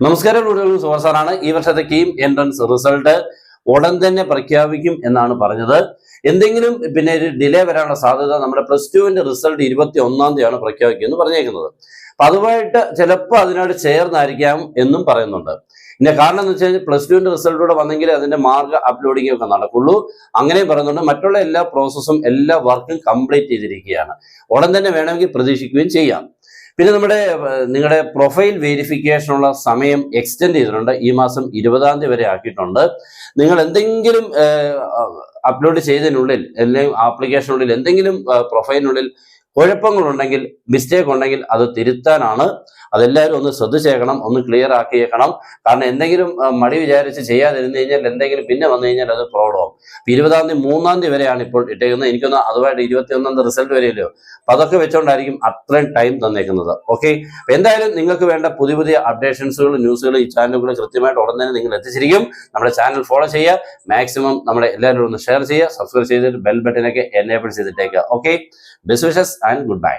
നമസ്കാരം, സുഹാസാറാണ്. ഈ വർഷത്തെ കീം എൻട്രൻസ് റിസൾട്ട് ഉടൻ തന്നെ പ്രഖ്യാപിക്കും എന്നാണ് പറഞ്ഞത്. എന്തെങ്കിലും പിന്നെ ഒരു ഡിലേ വരാനുള്ള സാധ്യത, നമ്മുടെ +2വിന്റെ റിസൾട്ട് 21-ാം തീയതിയാണ് പ്രഖ്യാപിക്കുമെന്ന് പറഞ്ഞേക്കുന്നത്. അപ്പൊ അതുമായിട്ട് ചിലപ്പോൾ അതിനോട് ചേർന്നായിരിക്കാം എന്നും പറയുന്നുണ്ട്. പിന്നെ കാരണം എന്ന് വെച്ച് കഴിഞ്ഞാൽ +2വിന്റെ റിസൾട്ടൂടെ വന്നെങ്കിൽ അതിന്റെ മാർക്ക് അപ്ലോഡിംഗ് ഒക്കെ നടക്കുള്ളൂ. അങ്ങനെയും പറയുന്നുണ്ട്. മറ്റുള്ള എല്ലാ പ്രോസസ്സും എല്ലാ വർക്കും കംപ്ലീറ്റ് ചെയ്തിരിക്കുകയാണ്. ഉടൻ തന്നെ വേണമെങ്കിൽ പ്രതീക്ഷിക്കുകയും ചെയ്യാം. പിന്നെ നിങ്ങളുടെ പ്രൊഫൈൽ വെരിഫിക്കേഷനുള്ള സമയം എക്സ്റ്റെൻഡ് ചെയ്തിട്ടുണ്ട്. ഈ മാസം 20-ാം തീയതി വരെ ആക്കിയിട്ടുണ്ട്. നിങ്ങൾ എന്തെങ്കിലും അപ്ലോഡ് ചെയ്തതിനുള്ളിൽ, അല്ലെങ്കിൽ ആപ്ലിക്കേഷനുള്ളിൽ എന്തെങ്കിലും പ്രൊഫൈലിനുള്ളിൽ കുഴപ്പങ്ങളുണ്ടെങ്കിൽ, മിസ്റ്റേക്ക് ഉണ്ടെങ്കിൽ അത് തിരുത്താനാണ്. അതെല്ലാവരും ഒന്ന് ശ്രദ്ധിച്ചേക്കണം, ഒന്ന് ക്ലിയർ ആക്കിയേക്കണം. കാരണം എന്തെങ്കിലും മടി വിചാരിച്ച് ചെയ്യാതിരുന്നു കഴിഞ്ഞാൽ എന്തെങ്കിലും പിന്നെ വന്നു കഴിഞ്ഞാൽ അത് പ്രോബ്ലം ആവും. 20-ാം തീയതി 3-ാം തീയതി വരെയാണ് ഇപ്പോൾ ഇട്ടേക്കുന്നത്. എനിക്കൊന്ന് അതുമായിട്ട് 21-ാം തീയതി റിസൾട്ട് വരെയല്ലോ. അപ്പൊ അതൊക്കെ വെച്ചോണ്ടായിരിക്കും അത്രയും ടൈം തന്നേക്കുന്നത്. ഓക്കെ, എന്തായാലും നിങ്ങൾക്ക് വേണ്ട പുതിയ പുതിയ അപ്ഡേഷൻസുകൾ, ന്യൂസുകൾ ഈ ചാനലുകൾ കൃത്യമായിട്ട് ഉടൻ തന്നെ നിങ്ങൾ എത്തിച്ചിരിക്കും. നമ്മുടെ ചാനൽ ഫോളോ ചെയ്യുക, മാക്സിമം നമ്മുടെ എല്ലാവരും ഒന്ന് ഷെയർ ചെയ്യുക, സബ്സ്ക്രൈബ് ചെയ്തിട്ട് ബെൽ ബട്ടനൊക്കെ എനേബിൾ ചെയ്തിട്ടേക്കുക. Okay, best wishes and good by.